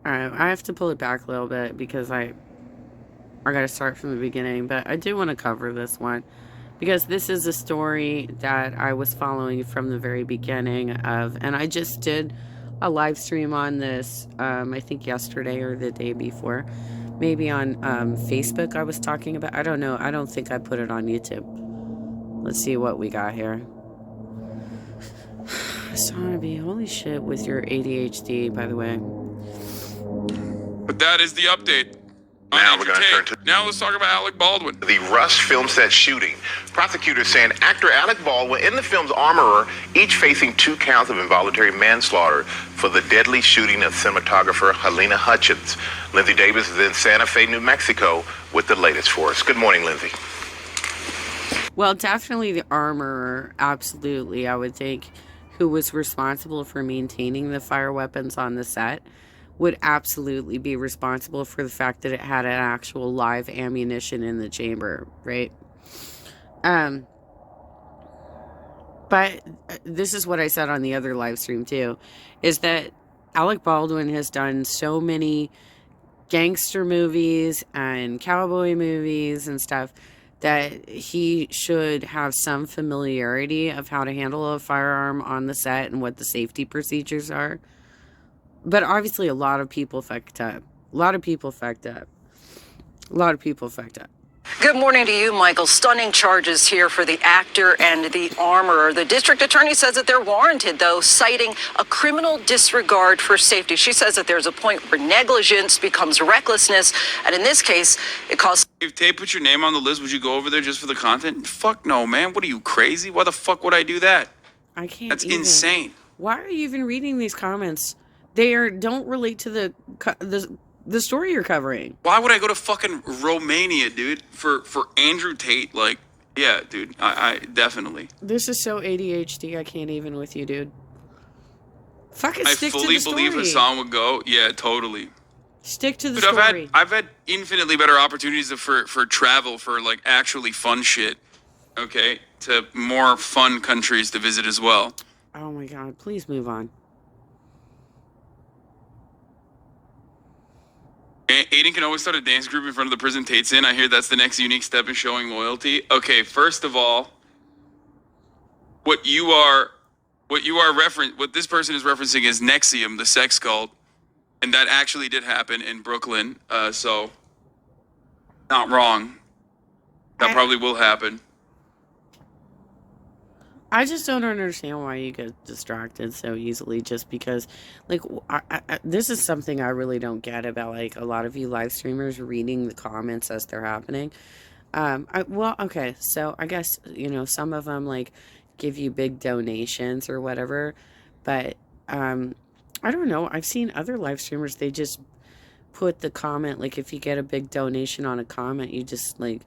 Alright, I have to pull it back a little bit because I gotta start from the beginning, but I do want to cover this one because this is a story that I was following from the very beginning of, and I just did a live stream on this, I think yesterday or the day before. Maybe on Facebook I was talking about. I don't know. I don't think I put it on YouTube. Let's see what we got here. Hasanabi, holy shit with your ADHD, by the way. But that is the update. Now we're going to turn to... Now let's talk about Alec Baldwin. The Rush film set shooting. Prosecutors saying actor Alec Baldwin and the film's armorer each facing 2 counts of involuntary manslaughter for the deadly shooting of cinematographer Halyna Hutchins. Lindsay Davis is in Santa Fe, New Mexico with the latest for us. Good morning, Lindsay. Well, definitely the armorer, absolutely, I would think, who was responsible for maintaining the fire weapons on the set, would absolutely be responsible for the fact that it had an actual live ammunition in the chamber, right? But this is what I said on the other live stream too, is that Alec Baldwin has done so many gangster movies and cowboy movies and stuff that he should have some familiarity of how to handle a firearm on the set and what the safety procedures are. But obviously a lot of people fucked up. A lot of people fucked up. Good morning to you, Michael. Stunning charges here for the actor and the armorer. The district attorney says that they're warranted, though, citing a criminal disregard for safety. She says that there's a point where negligence becomes recklessness, and in this case, it caused... If Tay put your name on the list, would you go over there just for the content? Fuck no, man. What are you, crazy? Why the fuck would I do that? I can't. That's even. insane. Why are you even reading these comments? They don't relate to the story you're covering. Why would I go to fucking Romania, dude, for Andrew Tate? Like, yeah, dude, I definitely. This is so ADHD, I can't even with you, dude. Fucking stick to the story. I fully believe Hassan would go. Yeah, totally. Stick to the Dude, story. I've had infinitely better opportunities for travel, for like actually fun shit, okay? To more fun countries to visit as well. Oh my god, please move on. Aiden can always start a dance group in front of the prison Tate's in. I hear that's the next unique step in showing loyalty. Okay, first of all, what this person is referencing is Nexium, the sex cult, and that actually did happen in Brooklyn. So not wrong. That probably will happen. I just don't understand why you get distracted so easily just because, like, this is something I really don't get about, like, a lot of you live streamers reading the comments as they're happening. Well, okay, so I guess, you know, some of them, like, give you big donations or whatever, but, I don't know. I've seen other live streamers, they just put the comment, like, if you get a big donation on a comment, you just, like...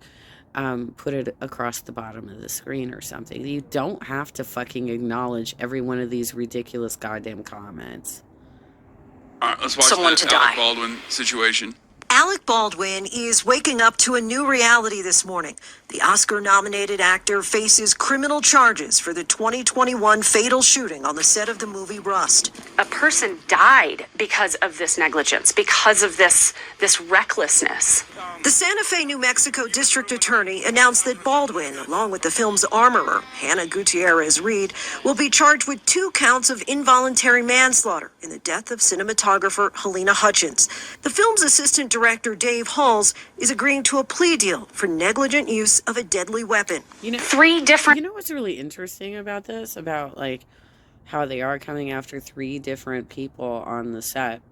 put it across the bottom of the screen or something. You don't have to fucking acknowledge every one of these ridiculous goddamn comments. All right, let's watch Someone the to Alec die. Baldwin situation. Alec Baldwin is waking up to a new reality this morning. The Oscar-nominated actor faces criminal charges for the 2021 fatal shooting on the set of the movie Rust. A person died because of this negligence, because of this recklessness. The Santa Fe, New Mexico district attorney announced that Baldwin, along with the film's armorer, Hannah Gutierrez-Reed, will be charged with 2 counts of involuntary manslaughter in the death of cinematographer Halyna Hutchins. The film's assistant director, Dave Halls, is agreeing to a plea deal for negligent use of a deadly weapon. You know, 3 different... You know what's really interesting about this? About, like, how they are coming after 3 different people on the set.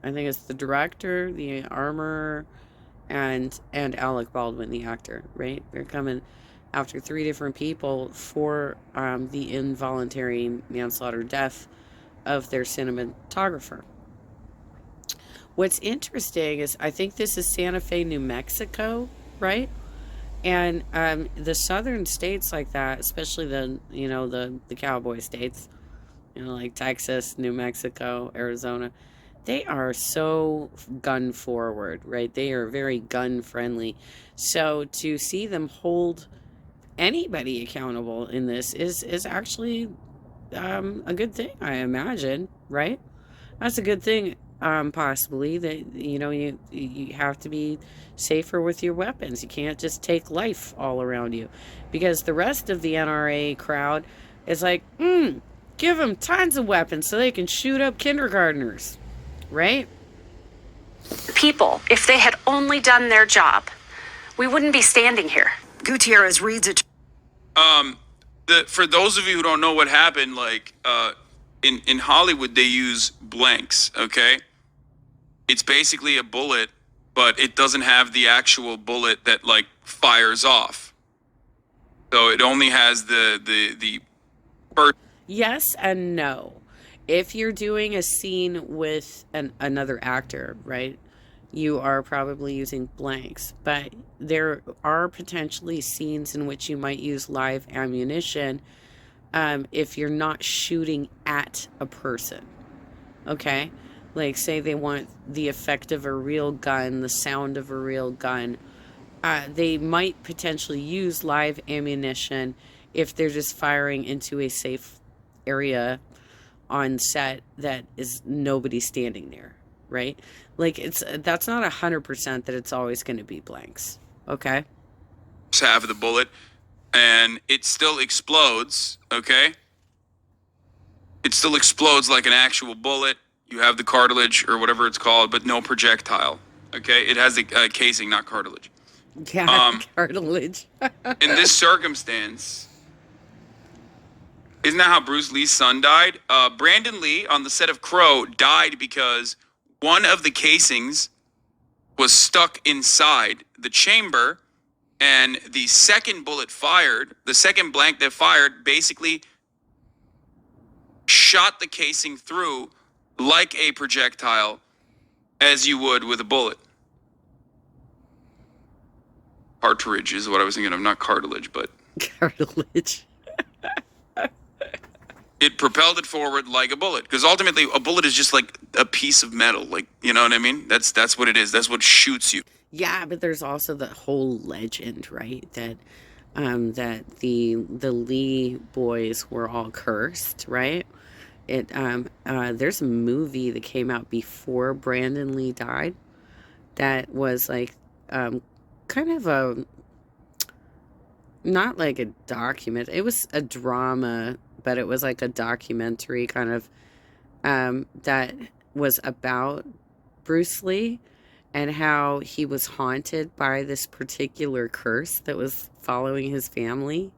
I think it's the director, the armorer, and Alec Baldwin, the actor, right? They're coming after 3 different people for the involuntary manslaughter death of their cinematographer. What's interesting is I think this is Santa Fe, New Mexico, right? And the southern states like that, especially the cowboy states, like Texas, New Mexico, Arizona, they are so gun forward, right? They are very gun friendly. So to see them hold anybody accountable in this is actually a good thing, I imagine, right? That's a good thing. possibly that you have to be safer with your weapons. You can't just take life all around you, because the rest of the NRA crowd is like, give them tons of weapons so they can shoot up kindergartners, right? People, if they had only done their job, we wouldn't be standing here. Gutierrez reads it. For those of you who don't know what happened, like in Hollywood, they use blanks. Okay, it's basically a bullet, but it doesn't have the actual bullet that like fires off. So it only has the first. Yes and no. If you're doing a scene with another actor, right, you are probably using blanks. But there are potentially scenes in which you might use live ammunition if you're not shooting at a person. Okay? Like, say they want the effect of a real gun, the sound of a real gun. They might potentially use live ammunition if they're just firing into a safe area on set that is nobody standing there, right? Like, that's not 100% that it's always going to be blanks, okay? Half of the bullet, and it still explodes. Okay, it still explodes like an actual bullet. You have the cartilage or whatever it's called, but no projectile. Okay, it has a casing, not cartilage. Yeah, cartilage. In this circumstance, isn't that how Bruce Lee's son died? Brandon Lee on the set of Crow died because one of the casings was stuck inside the chamber, and the second bullet fired, the second blank that fired, basically shot the casing through like a projectile, as you would with a bullet. Cartridge is what I was thinking of, not cartilage, but Cartilage. it propelled it forward like a bullet, because ultimately a bullet is just like a piece of metal, like, you know what I mean? That's what it is. That's what shoots you. Yeah, but there's also the whole legend, right? That that the Lee boys were all cursed, right? There's a movie that came out before Brandon Lee died that was like kind of a, not like a document. It was a drama, but it was like a documentary kind of that was about Bruce Lee and how he was haunted by this particular curse that was following his family.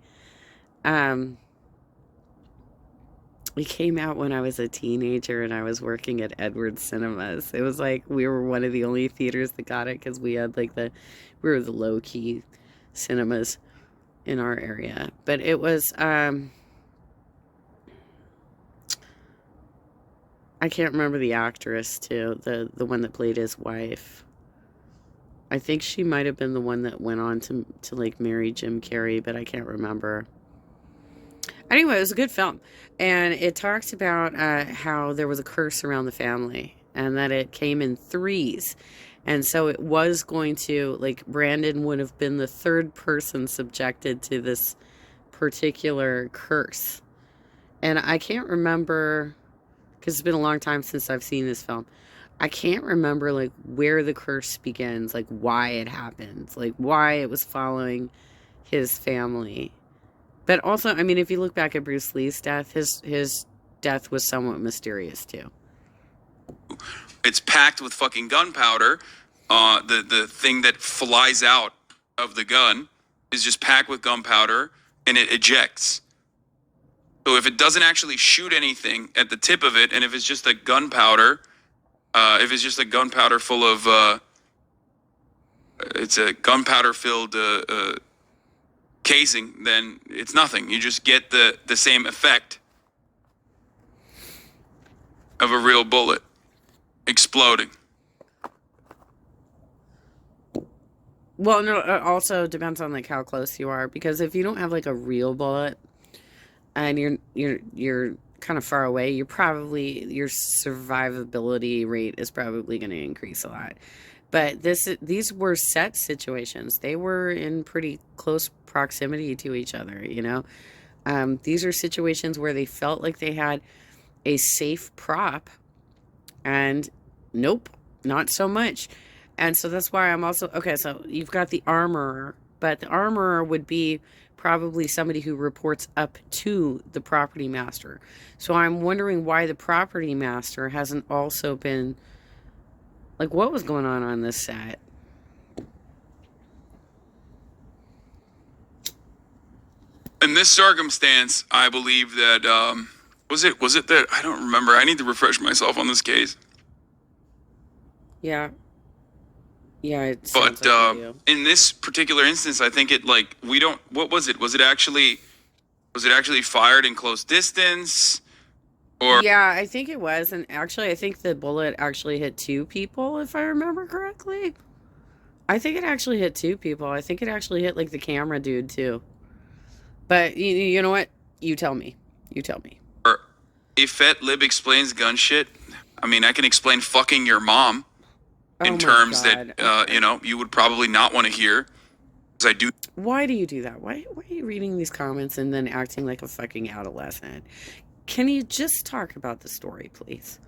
It came out when I was a teenager and I was working at Edwards Cinemas. It was like we were one of the only theaters that got it because we had like we were the low-key cinemas in our area. But it was I can't remember the actress too, the one that played his wife. I think she might have been the one that went on to like marry Jim Carrey, but I can't remember. Anyway, it was a good film, and it talks about how there was a curse around the family and that it came in threes, and so it was going to, like, Brandon would have been the third person subjected to this particular curse. And I can't remember, because it's been a long time since I've seen this film. I can't remember, like, where the curse begins, like, why it happens, like, why it was following his family. But also, I mean, if you look back at Bruce Lee's death, his death was somewhat mysterious, too. It's packed with fucking gunpowder. The thing that flies out of the gun is just packed with gunpowder, and it ejects. So if it doesn't actually shoot anything at the tip of it, and if it's just a gunpowder, full of, it's a gunpowder-filled casing, then it's nothing. You just get the same effect of a real bullet exploding. Well, no, it also depends on, like, how close you are, because if you don't have, like, a real bullet and you're kind of far away, your survivability rate is probably going to increase a lot. But these were set situations. They were in pretty close proximity to each other, you know. These are situations where they felt like they had a safe prop, and Nope, not so much. And so that's why I'm also okay. So you've got the armorer, but the armorer would be probably somebody who reports up to the property master. So I'm wondering why the property master hasn't also been like, what was going on this set? In this circumstance, I believe that was it that I don't remember. I need to refresh myself on this case. Yeah. Yeah, it But sounds like you do. in this particular instance, I think it like we don't. What was it? Was it actually fired in close distance? Or Yeah, I think it was, and actually, I think the bullet actually hit 2 people, if I remember correctly. I think it actually hit 2 people. I think it actually hit like the camera dude too. But you know what? You tell me. You tell me. if Fat Lib explains gun shit, I mean, I can explain fucking your mom in Oh my terms God. that Okay. you would probably not want to hear. Because I do Why do you do that? Why are you reading these comments and then acting like a fucking adolescent? Can you just talk about the story, please?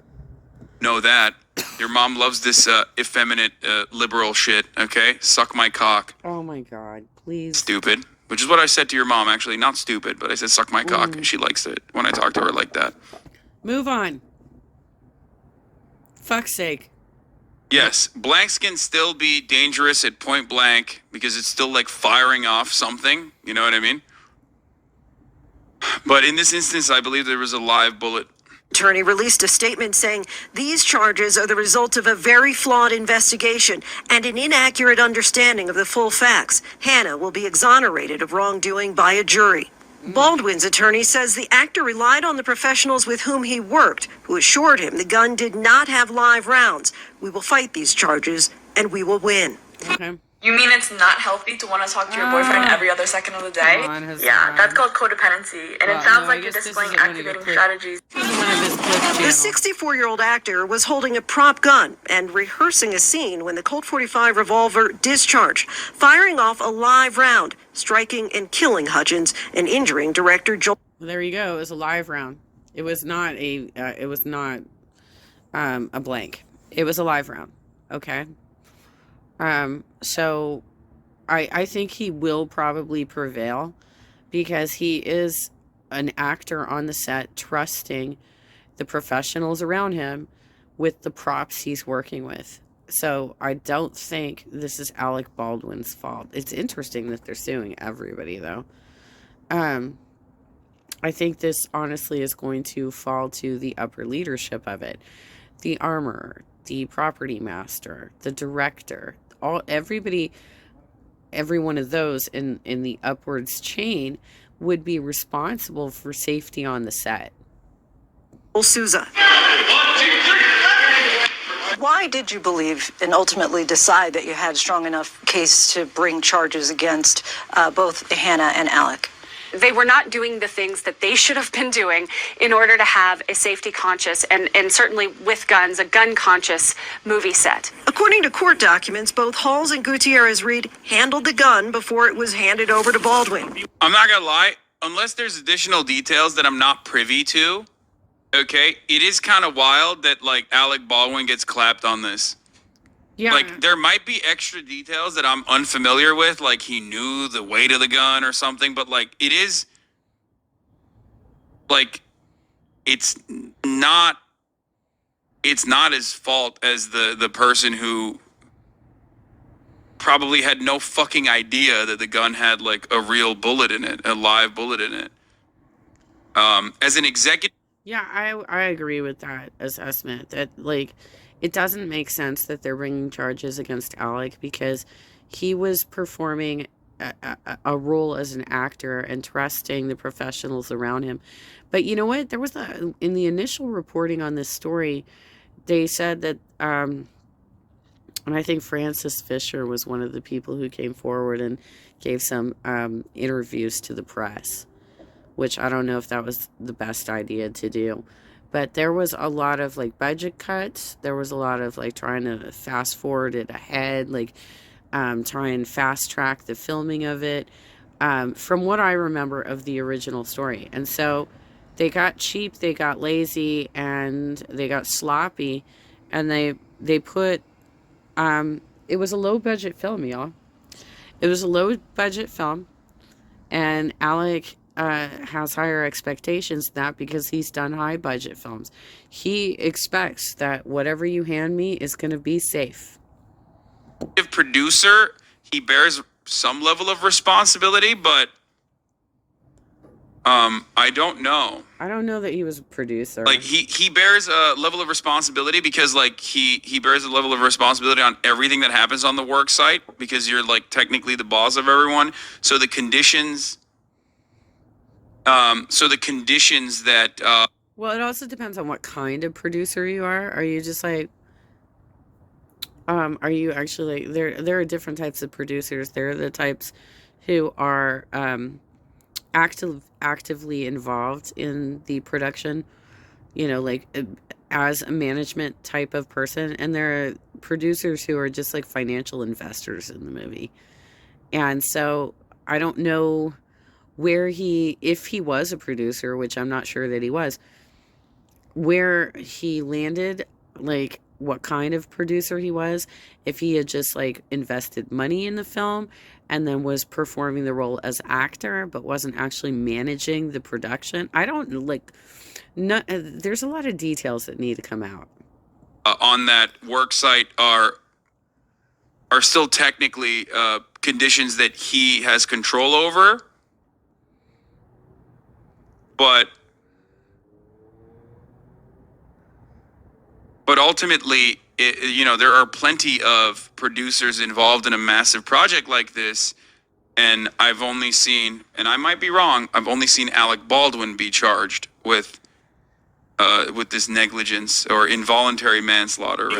know that your mom loves this effeminate liberal shit. Okay, suck my cock, Oh my God, please. stupid. Which is what I said to your mom, actually. Not stupid, but I said suck my cock, and she likes it when I talk to her like that. Move on. Fuck's sake. Yes, blanks can still be dangerous at point blank because it's still like firing off something. You know what I mean? But in this instance, I believe there was a live bullet. Attorney released a statement saying these charges are the result of a very flawed investigation and an inaccurate understanding of the full facts. Hannah will be exonerated of wrongdoing by a jury. Baldwin's attorney says the actor relied on the professionals with whom he worked, who assured him the gun did not have live rounds. We will fight these charges and we will win. Okay. You mean it's not healthy to want to talk to your boyfriend every other second of the day? Come on, Hassan. Yeah, that's called codependency, and Well, it sounds no, I like you're guess this displaying isn't one of your activating clip- strategies. This is one of his clip The channels. 64-year-old actor was holding a prop gun and rehearsing a scene when the Colt 45 revolver discharged, firing off a live round, striking and killing Hutchins and injuring director Joel. There you go. It was a live round. It was not a. It was not a blank. It was a live round. Okay. So I think he will probably prevail because he is an actor on the set, trusting the professionals around him with the props he's working with. So I don't think this is Alec Baldwin's fault. It's interesting that they're suing everybody, though. I think this honestly is going to fall to the upper leadership of it. The armorer, the property master, the director, everybody, every one of those in the upwards chain would be responsible for safety on the set. Souza. Why did you believe and ultimately decide that you had a strong enough case to bring charges against both Hannah and Alec? They were not doing the things that they should have been doing in order to have a safety conscious and certainly with guns, a gun conscious movie set. According to court documents, both Halls and Gutierrez Reed handled the gun before it was handed over to Baldwin. I'm not gonna lie, unless there's additional details that I'm not privy to, okay, it is kind of wild that like Alec Baldwin gets clapped on this. Yeah. Like there might be extra details that I'm unfamiliar with, like he knew the weight of the gun or something, but like it is like it's not his fault as the person who probably had no fucking idea that the gun had like a real bullet in it, a live bullet in it. As an executive. Yeah, I agree with that assessment. That like it doesn't make sense that they're bringing charges against Alec because he was performing a role as an actor and trusting the professionals around him. But you know what? There was in the initial reporting on this story, they said that, and I think Francis Fisher was one of the people who came forward and gave some interviews to the press, which I don't know if that was the best idea to do. But there was a lot of like budget cuts. There was a lot of like trying to fast forward it ahead, like try and fast track the filming of it, from what I remember of the original story. And so they got cheap, they got lazy, and they got sloppy, and they they put it was a low budget film, y'all. It was a low budget film, and Alec has higher expectations than that because he's done high budget films. He expects that whatever you hand me is going to be safe. If producer, he bears some level of responsibility, but I don't know. I don't know that he was a producer. Like he bears a level of responsibility because like he bears a level of responsibility on everything that happens on the work site because you're like technically the boss of everyone. So the conditions that well, it also depends on what kind of producer you are. Are you just like are you actually like there are different types of producers. There are the types who are actively involved in the production, you know, like as a management type of person, and there are producers who are just like financial investors in the movie. And so I don't know where if he was a producer, which I'm not sure that he was, where he landed, like what kind of producer he was, if he had just like invested money in the film and then was performing the role as actor but wasn't actually managing the production. I don't like there's a lot of details that need to come out. On that work site are still technically conditions that he has control over, but ultimately, there are plenty of producers involved in a massive project like this, and I've only seen, and I might be wrong, I've only seen Alec Baldwin be charged with this negligence or involuntary manslaughter. Do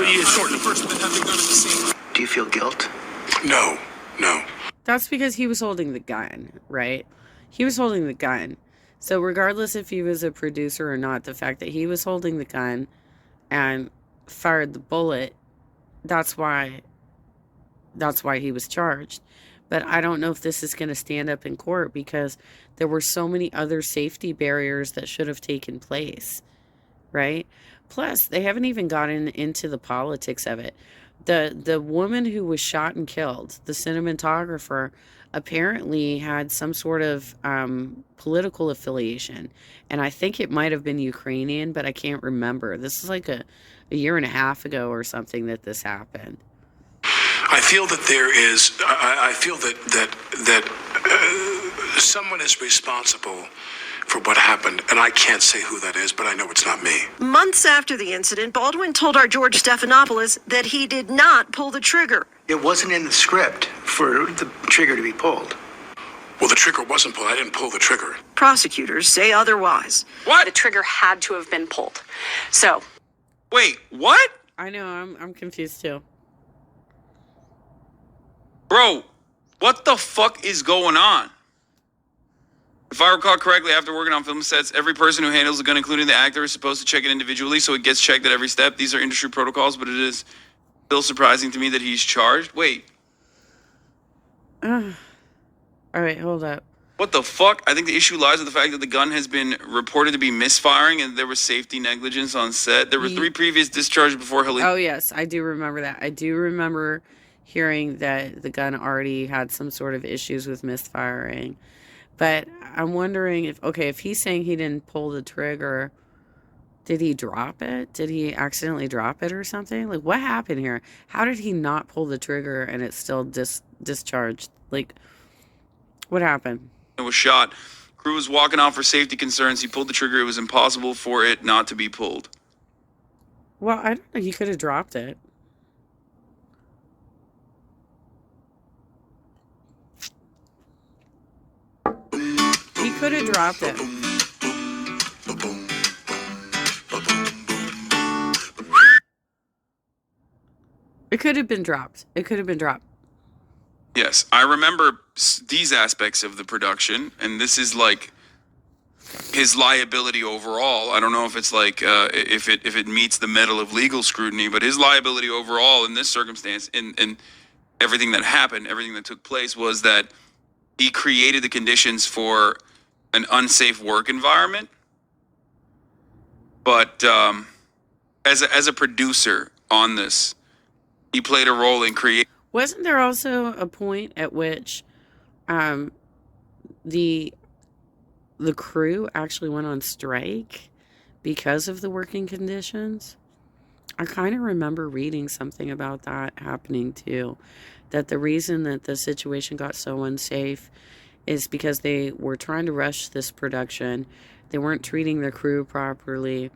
you feel guilt? No. That's because he was holding the gun, right? He was holding the gun. So regardless if he was a producer or not, the fact that he was holding the gun and fired the bullet, that's why he was charged. But I don't know if this is going to stand up in court because there were so many other safety barriers that should have taken place, right? Plus, they haven't even gotten into the politics of it. The woman who was shot and killed, the cinematographer, apparently had some sort of political affiliation. And I think it might have been Ukrainian, but I can't remember. This is like a year and a half ago or something that this happened. I feel that I feel that someone is responsible for what happened, and I can't say who that is, but I know it's not me. Months after the incident, Baldwin told our George Stephanopoulos that he did not pull the trigger. It wasn't in the script for the trigger to be pulled. Well, the trigger wasn't pulled. I didn't pull the trigger. Prosecutors say otherwise. What? The trigger had to have been pulled. So. Wait, what? I know, I'm confused too. Bro, what the fuck is going on? If I recall correctly, after working on film sets, every person who handles a gun, including the actor, is supposed to check it individually, so it gets checked at every step. These are industry protocols, but it is still surprising to me that he's charged. Wait. All right, hold up. What the fuck? I think the issue lies with the fact that the gun has been reported to be misfiring and there was safety negligence on set. There were 3 previous discharges before Helene. Oh, yes, I do remember that. I do remember hearing that the gun already had some sort of issues with misfiring. But I'm wondering if he's saying he didn't pull the trigger, did he drop it? Did he accidentally drop it or something? Like, what happened here? How did he not pull the trigger and it's still discharged? Like, what happened? It was shot. Crew was walking off for safety concerns. He pulled the trigger. It was impossible for it not to be pulled. Well, I don't know. He could have dropped it. He could have dropped it. It could have been dropped. It could have been dropped. Yes, I remember these aspects of the production, and this is like his liability overall. I don't know if it's like if it meets the metal of legal scrutiny, but his liability overall in this circumstance, and everything that happened, everything that took place, was that he created the conditions for an unsafe work environment. But as a producer on this. He played a role in creating. Wasn't there also a point at which the crew actually went on strike because of the working conditions? I kind of remember reading something about that happening too. That the reason that the situation got so unsafe is because they were trying to rush this production. They weren't treating the crew properly.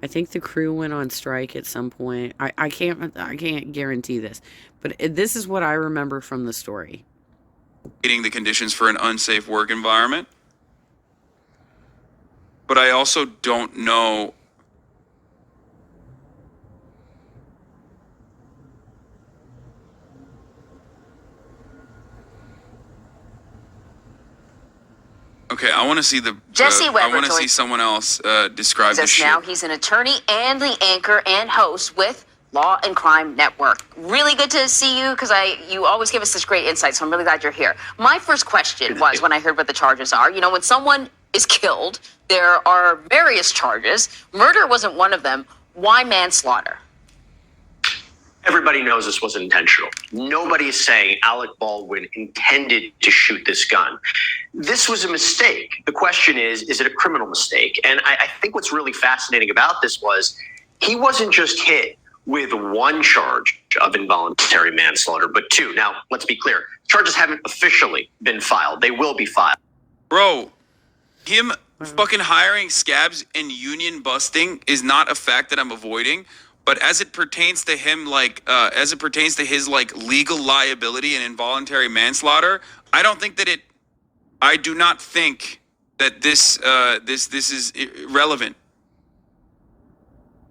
I think the crew went on strike at some point. I can't guarantee this, but this is what I remember from the story. The conditions for an unsafe work environment. But I also don't know. Okay, I want to see the. Jesse Weber. I want to see someone else describe this shit. Now he's an attorney and the anchor and host with Law and Crime Network. Really good to see you because you always give us such great insight. So I'm really glad you're here. My first question was when I heard what the charges are. You know, when someone is killed, there are various charges. Murder wasn't one of them. Why manslaughter? Everybody knows this wasn't intentional. Nobody is saying Alec Baldwin intended to shoot this gun. This was a mistake. The question is it a criminal mistake? And I think what's really fascinating about this was he wasn't just hit with one charge of involuntary manslaughter, but two. Now, let's be clear. Charges haven't officially been filed. They will be filed. Bro, him fucking hiring scabs and union busting is not a fact that I'm avoiding. But as it pertains to him, as it pertains to his, legal liability and involuntary manslaughter, I don't think that I do not think that this is relevant.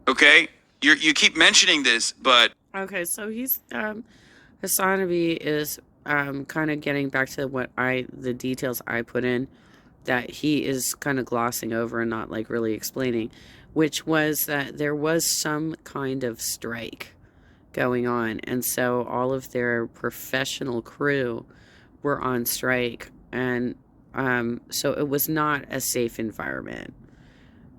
Okay? You keep mentioning this, but... Okay, so he's, Hasanabi is, kind of getting back to the details I put in that he is kind of glossing over and not, really explaining, which was that there was some kind of strike going on. And so all of their professional crew were on strike. And so it was not a safe environment.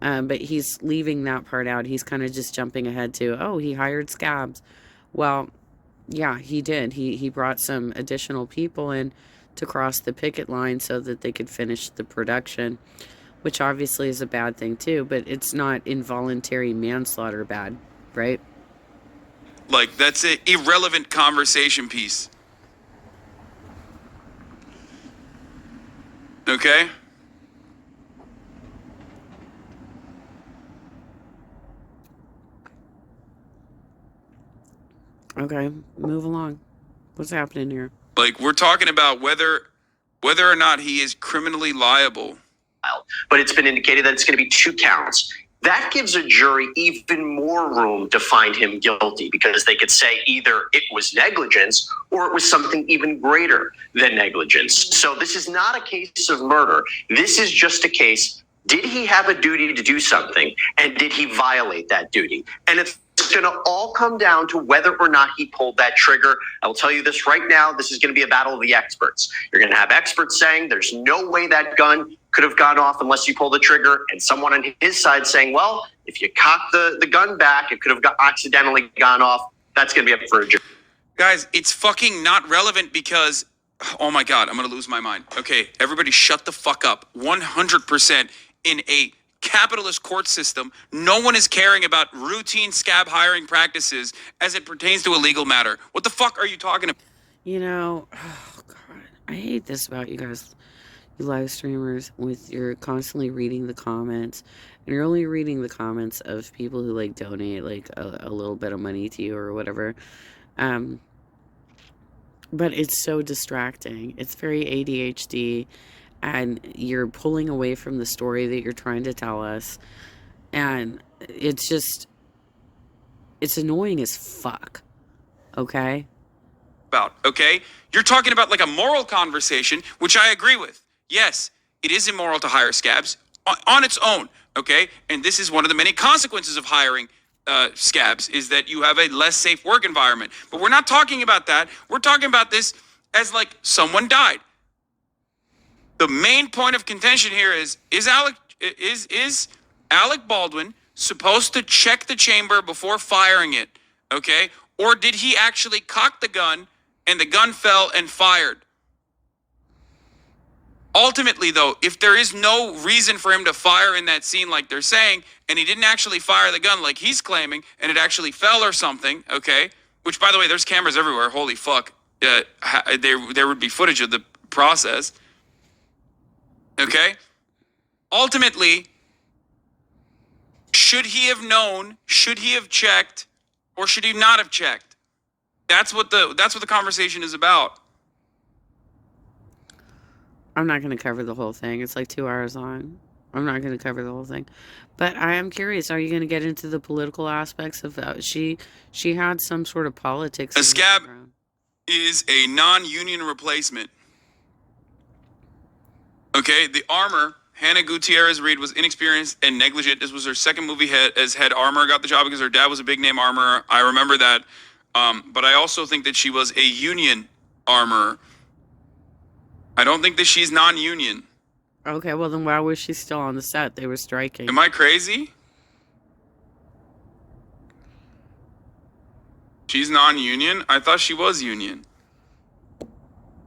But he's leaving that part out. He's kind of just jumping ahead to, he hired scabs. Well, yeah, he did. He brought some additional people in to cross the picket line so that they could finish the production, which obviously is a bad thing too, but it's not involuntary manslaughter bad, right? That's an irrelevant conversation piece. Okay? Okay, move along. What's happening here? We're talking about whether or not he is criminally liable. But it's been indicated that it's going to be 2 counts. That gives a jury even more room to find him guilty because they could say either it was negligence or it was something even greater than negligence. So this is not a case of murder. This is just a case, did he have a duty to do something and did he violate that duty? And it's going to all come down to whether or not he pulled that trigger. I will tell you this right now, this is going to be a battle of the experts. You're going to have experts saying there's no way that gun could have gone off unless you pull the trigger, and someone on his side saying, well, if you cock the gun back, it could have accidentally gone off. That's going to be up for a jury. Guys, it's fucking not relevant because, oh my God, I'm going to lose my mind. Okay, everybody shut the fuck up. 100% in a capitalist court system, no one is caring about routine scab hiring practices as it pertains to a legal matter. What the fuck are you talking about? Oh God, I hate this about you guys, you live streamers, you're constantly reading the comments, and you're only reading the comments of people who donate a little bit of money to you or whatever. But it's so distracting. It's very ADHD. And you're pulling away from the story that you're trying to tell us. And it's annoying as fuck. Okay? Okay? You're talking about a moral conversation, which I agree with. Yes, it is immoral to hire scabs on its own. Okay? And this is one of the many consequences of hiring scabs, is that you have a less safe work environment. But we're not talking about that. We're talking about this as someone died. The main point of contention here is Alec Baldwin supposed to check the chamber before firing it, Okay? Or did he actually cock the gun and the gun fell and fired? Ultimately, though, if there is no reason for him to fire in that scene like they're saying, and he didn't actually fire the gun like he's claiming, and it actually fell or something, okay? Which, by the way, there's cameras everywhere. Holy fuck. There would be footage of the process. Okay? Ultimately, should he have known? Should he have checked? Or should he not have checked? That's what the conversation is about. I'm not going to cover the whole thing. It's like 2 hours long. I'm not going to cover the whole thing. But I am curious, are you going to get into the political aspects of she had some sort of politics. A scab is a non-union replacement. Okay, the armor, Hannah Gutierrez Reed, was inexperienced and negligent. This was her second movie as head armorer. Got the job because her dad was a big name armorer. I remember that. But I also think that she was a union armorer. I don't think that she's non-union. Okay, well then why was she still on the set? They were striking. Am I crazy? She's non-union? I thought she was union.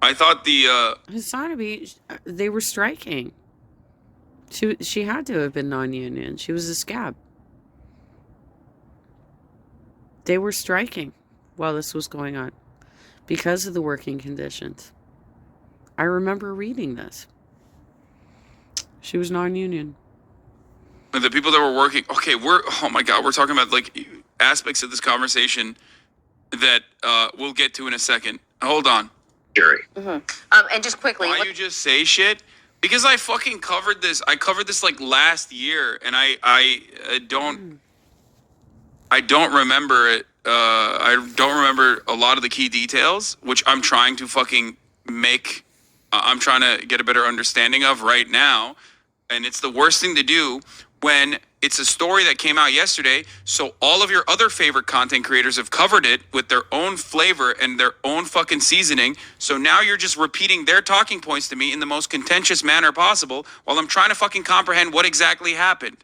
I thought the Hasanabi, they were striking. She had to have been non-union. She was a scab. They were striking while this was going on because of the working conditions. I remember reading this. She was non-union. the people that were working. Okay, oh my God, we're talking about like aspects of this conversation that we'll get to in a second. Hold on. Jury. And just quickly, Why you just say shit? Because I fucking covered this. I covered this like last year, and I don't remember it. I don't remember a lot of the key details, which I'm trying to fucking make. I'm trying to get a better understanding of right now, and it's the worst thing to do when it's a story that came out yesterday. So all of your other favorite content creators have covered it with their own flavor and their own fucking seasoning. So now you're just repeating their talking points to me in the most contentious manner possible while I'm trying to fucking comprehend what exactly happened.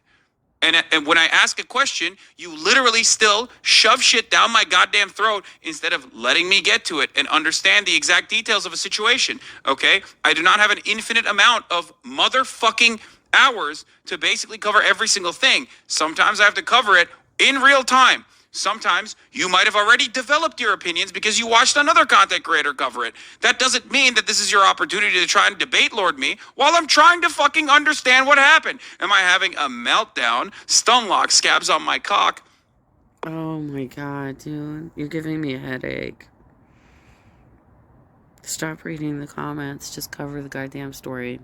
And when I ask a question, you literally still shove shit down my goddamn throat instead of letting me get to it and understand the exact details of a situation, okay? I do not have an infinite amount of motherfucking hours to basically cover every single thing. Sometimes I have to cover it in real time. Sometimes you might have already developed your opinions because you watched another content creator cover it. That doesn't mean that this is your opportunity to try and debate Lord me while I'm trying to fucking understand what happened. Am I having a meltdown? Stun lock, scabs on my cock. Oh my God, dude. You're giving me a headache. Stop reading the comments. Just cover the goddamn story.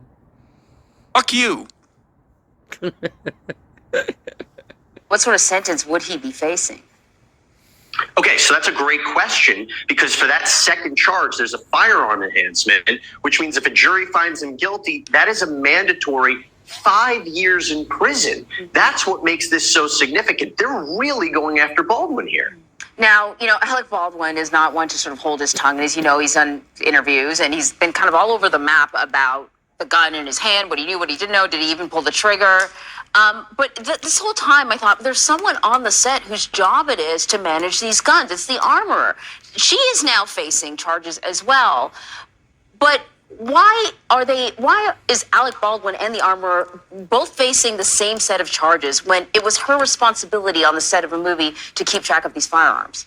Fuck you. what sort of sentence would he be facing? Okay, so that's a great question because for that second charge, there's a firearm enhancement, which means if a jury finds him guilty, that is a mandatory 5 years in prison. That's what makes this so significant. They're really going after Baldwin here. Now, Alec Baldwin is not one to sort of hold his tongue. As you know, he's done interviews and he's been kind of all over the map about the gun in his hand, what he knew, what he didn't know. Did he even pull the trigger? But this whole time I thought there's someone on the set whose job it is to manage these guns. It's the armorer. She is now facing charges as well. But why is Alec Baldwin and the armorer both facing the same set of charges when it was her responsibility on the set of a movie to keep track of these firearms?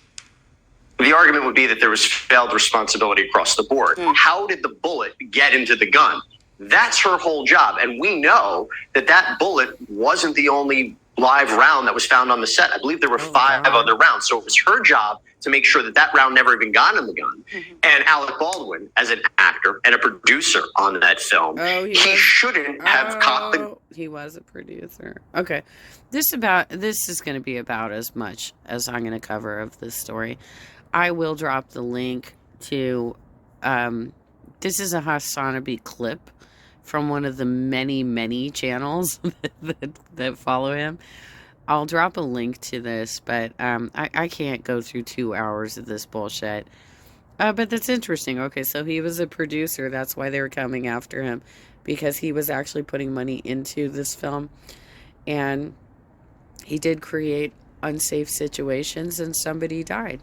The argument would be that there was failed responsibility across the board. How did the bullet get into the gun? That's her whole job. And we know that bullet wasn't the only live round that was found on the set. I believe there were five other rounds. So it was her job to make sure that round never even got in the gun. And Alec Baldwin, as an actor and a producer on that film, he shouldn't have caught the... He was a producer. Okay. This is going to be about as much as I'm going to cover of this story. I will drop the link to... this is a Hasanabi clip from one of the many, many channels that follow him. I'll drop a link to this, but I can't go through 2 hours of this bullshit. But that's interesting. Okay, so he was a producer. That's why they were coming after him, because he was actually putting money into this film. And he did create unsafe situations and somebody died.